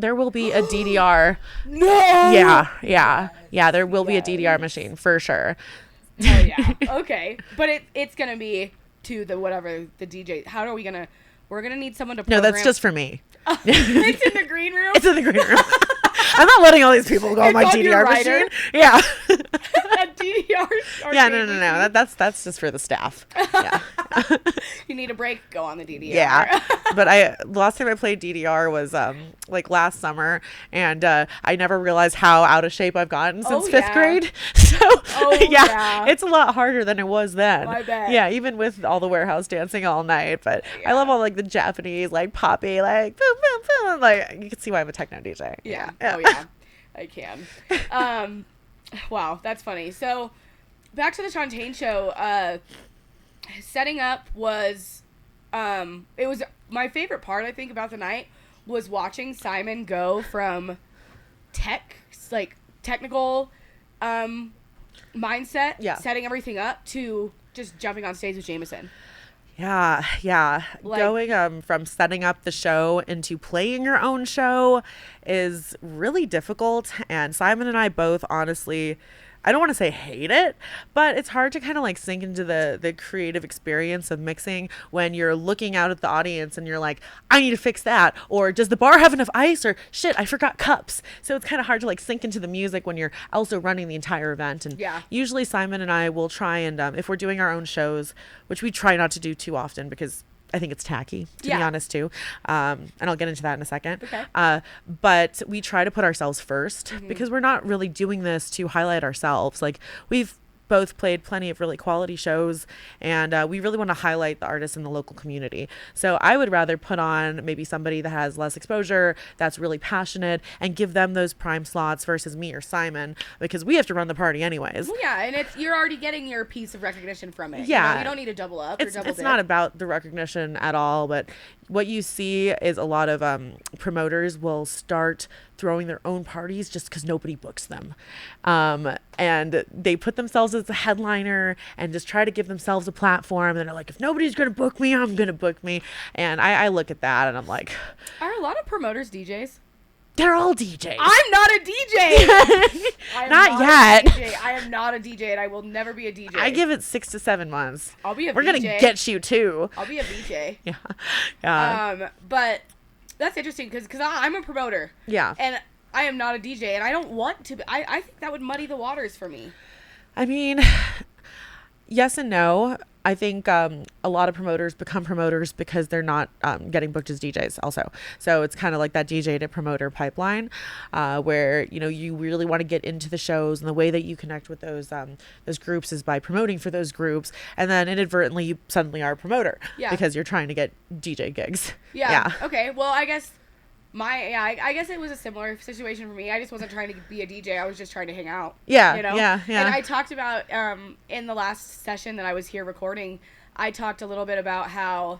There will be a DDR. No. Yeah. There will be a DDR machine for sure. Oh yeah. Okay. But it's gonna be to the whatever the DJ. How are we gonna? We're gonna need someone to program. No, that's just for me. It's in the green room. It's in the green room. I'm not letting all these people go on my DDR machine. Yeah. That DDR. Yeah, no. That's just for the staff. Yeah. You need a break, go on the DDR. Yeah. But last time I played DDR was like last summer, and I never realized how out of shape I've gotten since fifth grade. So it's a lot harder than it was then. I bet. Yeah, even with all the warehouse dancing all night. But I love all like the Japanese like poppy like boom boom boom. Like you can see why I'm a techno DJ. Yeah. Oh yeah. I can. Wow, that's funny. So back to the Chontane show. Setting up was it was my favorite part, I think, about the night was watching Simon go from technical mindset, setting everything up, to just jumping on stage with Jameson. Yeah. Like, going from setting up the show into playing your own show is really difficult. And Simon and I both honestly, I don't want to say hate it, but it's hard to kind of like sink into the creative experience of mixing when you're looking out at the audience and you're like, I need to fix that, or does the bar have enough ice, or shit, I forgot cups. So it's kind of hard to like sink into the music when you're also running the entire event. And usually Simon and I will try and if we're doing our own shows, which we try not to do too often because I think it's tacky, to be honest, too. And I'll get into that in a second. Okay. But we try to put ourselves first because we're not really doing this to highlight ourselves. Like, we've both played plenty of really quality shows, and we really want to highlight the artists in the local community. So I would rather put on maybe somebody that has less exposure, that's really passionate, and give them those prime slots versus me or Simon, because we have to run the party anyways. Well, yeah, and you're already getting your piece of recognition from it. Yeah. You don't need to double up It's or double dip. not about the recognition at all, but what you see is a lot of promoters will start throwing their own parties just because nobody books them. And they put themselves as a headliner and just try to give themselves a platform. And they're like, if nobody's going to book me, I'm going to book me. And I look at that and I'm like... Are a lot of promoters DJs? They're all DJs. I'm not a DJ. Not yet. I am not a DJ, and I will never be a DJ. I give it 6 to 7 months. I'll be a We're VJ. going to get you, too. I'll be a VJ. Yeah. But that's interesting because I'm a promoter. Yeah. And I am not a DJ, and I don't want to be. I think that would muddy the waters for me. I mean, yes and no. I think a lot of promoters become promoters because they're not getting booked as DJs also. So it's kind of like that DJ to promoter pipeline where, you know, you really want to get into the shows, and the way that you connect with those groups is by promoting for those groups. And then inadvertently you suddenly are a promoter because you're trying to get DJ gigs. Yeah. Okay. Well, I guess I guess it was a similar situation for me. I just wasn't trying to be a DJ. I was just trying to hang out. Yeah. You know? Yeah. And I talked about in the last session that I was here recording, I talked a little bit about how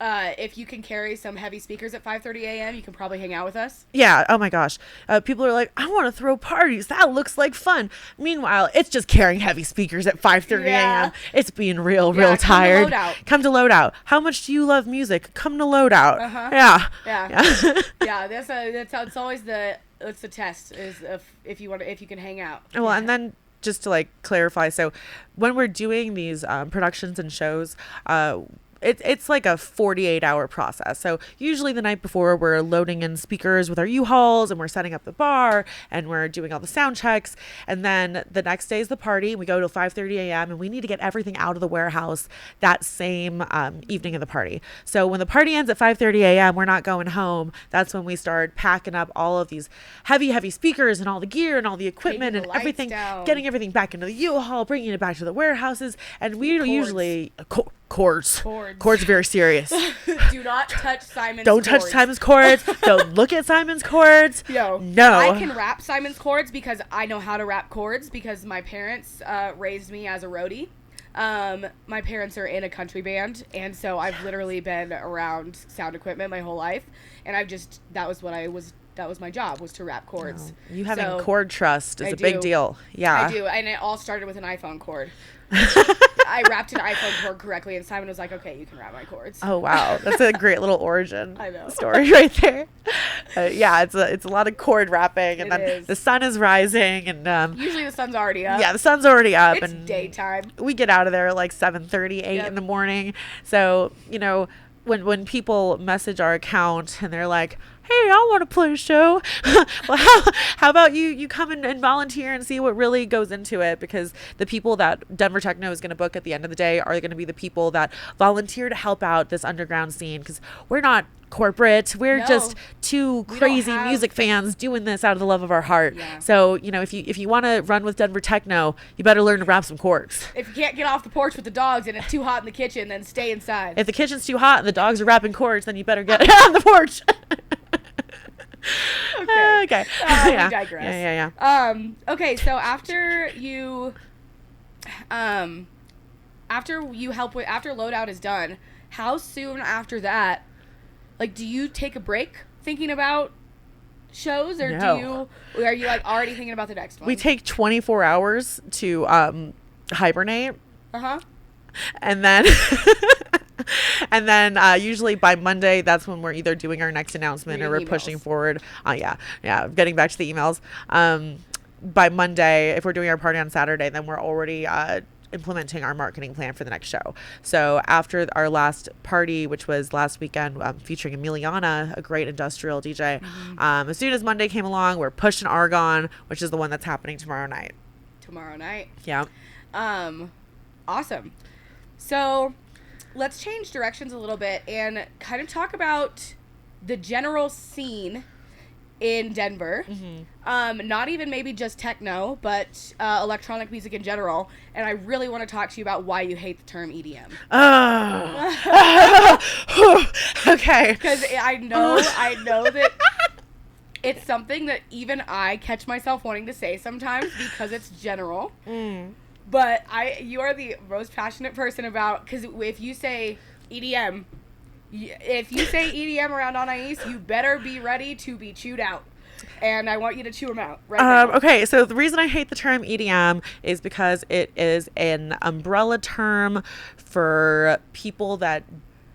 if you can carry some heavy speakers at 5:30 a.m., you can probably hang out with us. Yeah. Oh my gosh. People are like, I want to throw parties. That looks like fun. Meanwhile, it's just carrying heavy speakers at 5:30 a.m. It's being real tired. Come to Loadout. How much do you love music? Come to Loadout. Yeah. Yeah. That's always the test is if you can hang out. Well, and then just to like clarify, so when we're doing these productions and shows, it's like a 48-hour process. So usually the night before, we're loading in speakers with our U-Hauls, and we're setting up the bar, and we're doing all the sound checks. And then the next day is the party. We go till 5:30 a.m. and we need to get everything out of the warehouse that same evening of the party. So when the party ends at 5:30 a.m., we're not going home. That's when we start packing up all of these heavy speakers and all the gear and all the equipment and everything, getting everything back into the U-Haul, bringing it back to the warehouses. And we usually... Cords very serious. Do not touch Simon's Don't cords. touch Simon's cords. Don't look at Simon's cords. No. I can wrap Simon's cords because I know how to wrap cords because my parents raised me as a roadie. My parents are in a country band, and so I've literally been around sound equipment my whole life, and that was my job, was to wrap cords. Oh, you having cord trust is a big deal. Yeah. I do, and it all started with an iPhone cord. I wrapped an iPhone cord correctly, and Simon was like, "Okay, you can wrap my cords." Oh wow, that's a great little origin I know. story right there. Yeah, it's a lot of cord wrapping, and then the sun is rising, and usually the sun's already up. Yeah, the sun's already up, It's and daytime. We get out of there at like 7:30, 8 in the morning. So when people message our account and they're like, "Hey, I want to play a show," well, how about you come in and volunteer and see what really goes into it? Because the people that Denver Techno is going to book at the end of the day are going to be the people that volunteer to help out this underground scene, because we're not corporate. We're just two crazy music fans doing this out of the love of our heart. Yeah. So, if you want to run with Denver Techno, you better learn to rap some chords. If you can't get off the porch with the dogs and it's too hot in the kitchen, then stay inside. If the kitchen's too hot and the dogs are rapping chords, then you better get on the porch. Okay. We digress. Yeah. Okay, so after loadout is done, how soon after that, like, do you take a break thinking about shows, or are you like already thinking about the next one? We take 24 hours to hibernate. And then usually by Monday, that's when we're either doing our next announcement or we're pushing forward. Getting back to the emails. By Monday, if we're doing our party on Saturday, then we're already implementing our marketing plan for the next show. So after our last party, which was last weekend, featuring Emiliana, a great industrial DJ, as soon as Monday came along, we're pushing Argon, which is the one that's happening tomorrow night. Yeah. Awesome. So let's change directions a little bit and kind of talk about the general scene in Denver. Not even maybe just techno, but electronic music in general. And I really want to talk to you about why you hate the term EDM. Okay. Because I know that it's something that even I catch myself wanting to say sometimes because it's general. But you are the most passionate person about, because if you say EDM, around Anais, you better be ready to be chewed out. And I want you to chew them out right now. Okay, so the reason I hate the term EDM is because it is an umbrella term for people that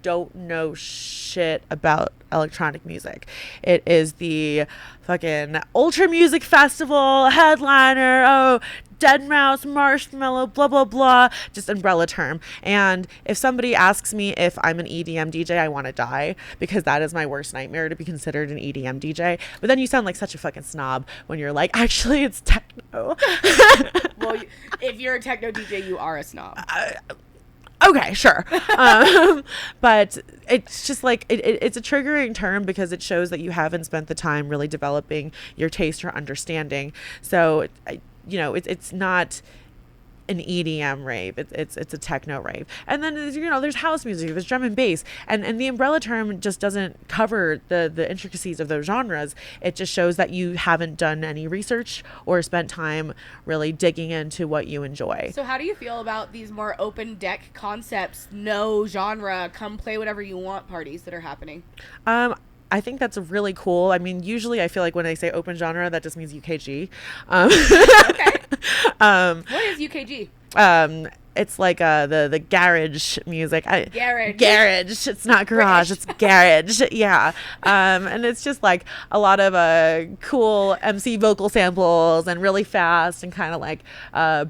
don't know shit about electronic music. It is the fucking Ultra Music Festival headliner, Deadmau5, Marshmallow, blah, blah, blah, just umbrella term. And if somebody asks me if I'm an EDM DJ, I want to die, because that is my worst nightmare, to be considered an EDM DJ. But then you sound like such a fucking snob when you're like, actually, it's techno. Well, if you're a techno DJ, you are a snob. Okay, sure. But it's just like, it's a triggering term because it shows that you haven't spent the time really developing your taste or understanding. So, it's not an EDM rave. It's a techno rave. And then, there's house music, there's drum and bass. And the umbrella term just doesn't cover the intricacies of those genres. It just shows that you haven't done any research or spent time really digging into what you enjoy. So how do you feel about these more open deck concepts, no genre, come play whatever you want parties that are happening? I think that's really cool. I mean, usually I feel like when I say open genre, that just means UKG. Okay. What is UKG? It's like the garage music. Garage. It's not garage. It's garage. Yeah. And it's just like a lot of cool MC vocal samples and really fast and kind of like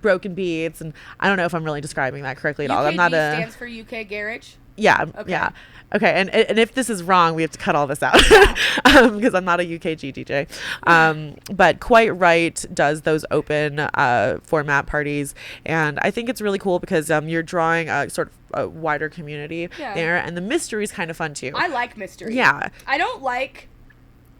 broken beats. And I don't know if I'm really describing that correctly at all. UKG stands for UK Garage? Yeah. Okay. Yeah. Okay, and if this is wrong, we have to cut all this out because I'm not a UKG DJ. But Quite Right does those open format parties, and I think it's really cool because you're drawing a sort of a wider community there, and the mystery is kind of fun too. I like mystery. Yeah. I don't like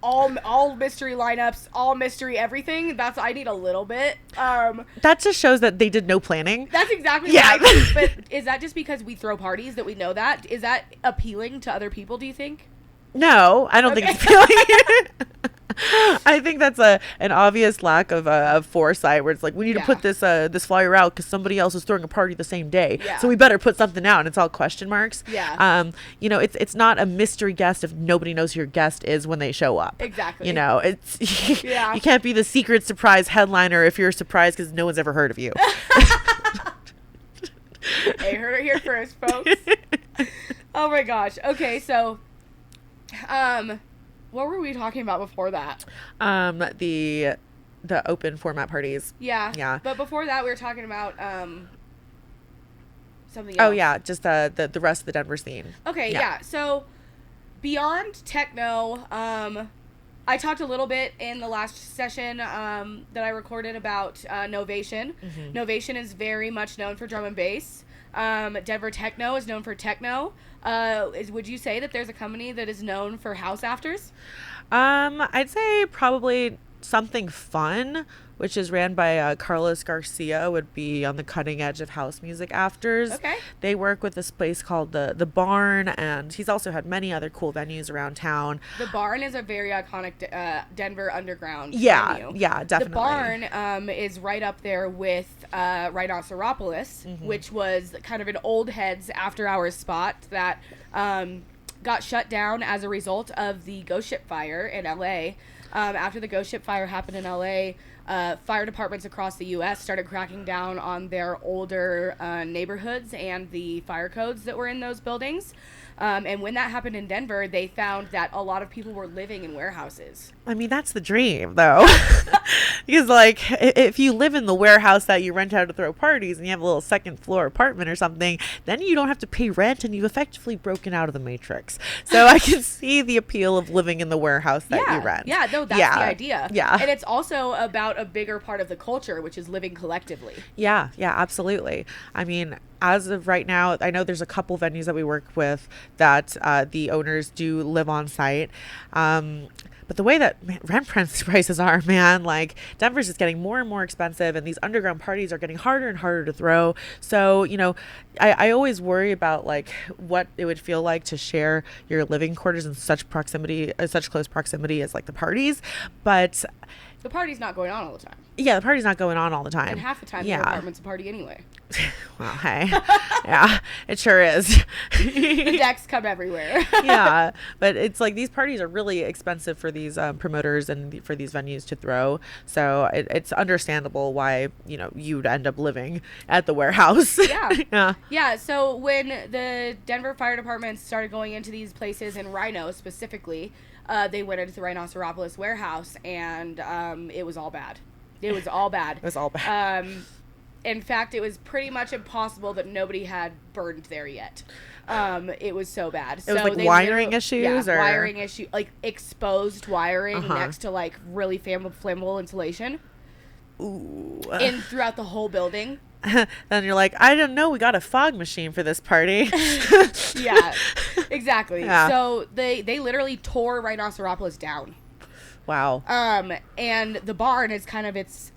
all mystery lineups, all mystery everything. I need a little bit. That just shows that they did no planning. That's exactly what I think. But is that just because we throw parties that we know that? Is that appealing to other people, do you think? No, I don't think it's appealing. I think that's an obvious lack of foresight, where it's like, we need to put this flyer out because somebody else is throwing a party the same day, so we better put something out, and it's all question marks. It's not a mystery guest if nobody knows who your guest is when they show up. Exactly. It's you can't be the secret surprise headliner if you're surprised because no one's ever heard of you. Hey, heard it here first, folks. Oh my gosh. Okay, so, what were we talking about before that? The open format parties. Yeah. But before that, we were talking about something else. Oh yeah, just the rest of the Denver scene. Okay, yeah. So beyond techno, I talked a little bit in the last session that I recorded about Novation. Mm-hmm. Novation is very much known for drum and bass. Denver Techno is known for techno. Would you say that there's a company that is known for house afters? I'd say probably something fun, which is ran by Carlos Garcia, would be on the cutting edge of house music afters. Okay. They work with this place called the Barn, and he's also had many other cool venues around town. The Barn is a very iconic Denver underground venue. Yeah, definitely. The Barn is right up there with Rhinoceropolis, Mm-hmm. which was kind of an old heads after hours spot that got shut down as a result of the ghost ship fire in LA. After the ghost ship fire happened in LA, fire departments across the U.S. started cracking down on their older neighborhoods and the fire codes that were in those buildings. And when that happened in Denver, they found that a lot of people were living in warehouses. I mean, that's the dream, though. Because, like, if you live in the warehouse that you rent out to throw parties and you have a little second floor apartment or something, then you don't have to pay rent and you've effectively broken out of the matrix. So I can see the appeal of living in the warehouse that you rent. Yeah, no, that's the idea. Yeah. And it's also about a bigger part of the culture, which is living collectively. Yeah, absolutely. I mean, as of right now, I know there's a couple venues that we work with that the owners do live on site. But the way that rent prices are, man, like Denver's just getting more and more expensive, and these underground parties are getting harder and harder to throw. So, you know, I always worry about like what it would feel like to share your living quarters in such close proximity as like the parties. But the party's not going on all the time. Yeah, the party's not going on all the time. And half the time, your apartment's a party anyway. Well, hey, yeah, it sure is. The decks come everywhere. Yeah, but it's like these parties are really expensive for these promoters and for these venues to throw. So it's understandable why, you know, you'd end up living at the warehouse. Yeah. Yeah. So when the Denver Fire Department started going into these places in Rhino specifically, they went into the Rhinoceropolis warehouse, and it was all bad. It was all bad. It was all bad. In fact, it was pretty much impossible that nobody had burned there yet. It was so bad. It was like wiring issues? Yeah, wiring issue, like exposed wiring next to like really flammable insulation. Ooh. Throughout the whole building. Then you're like, I don't know, we got a fog machine for this party. Yeah, exactly. Yeah. So they literally tore Rhinoceropolis down. Wow. And the Barn is kind of its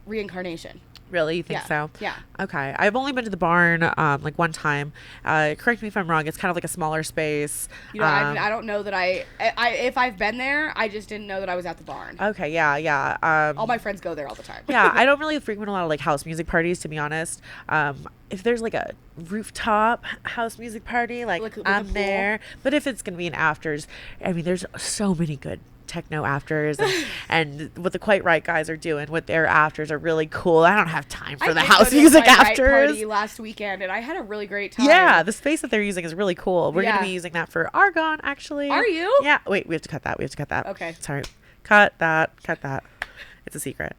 reincarnation. Really? You think so? Yeah. Okay. I've only been to the Barn like one time. Correct me if I'm wrong. It's kind of like a smaller space. You know, I don't know that I if I've been there, I just didn't know that I was at the Barn. Okay. Yeah. All my friends go there all the time. Yeah. I don't really frequent a lot of like house music parties, to be honest. If there's like a rooftop house music party, like I'm there. But if it's gonna be an afters, I mean, there's so many good techno afters, and what the Quite Right guys are doing with their afters are really cool. I don't have time for the house music afters. Party last weekend, and I had a really great time. Yeah, the space that they're using is really cool. We're gonna be using that for Argonne, actually. Are you? Yeah. Wait, we have to cut that. Okay. Sorry. Cut that. It's a secret.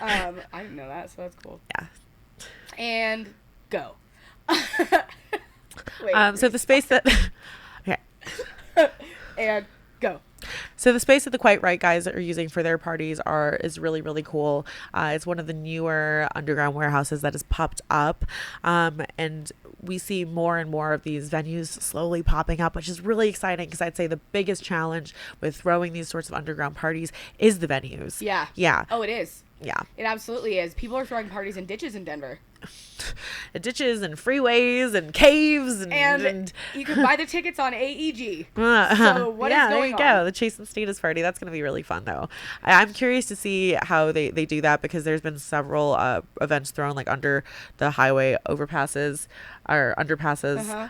I didn't know that, so that's cool. Yeah. And go. So the space that. Okay. And go. So the space that the Quite Right guys are using for their parties is really, really cool. It's one of the newer underground warehouses that has popped up. And we see more and more of these venues slowly popping up, which is really exciting, because I'd say the biggest challenge with throwing these sorts of underground parties is the venues. Yeah. Yeah. Oh, it is. Yeah. It absolutely is. People are throwing parties in ditches in Denver. Ditches and freeways and caves and you can buy the tickets on AEG. So what is going there you go. The Chase and Status party. That's going to be really fun, though. I'm curious to see how they do that, because there's been several events thrown like under the highway overpasses or underpasses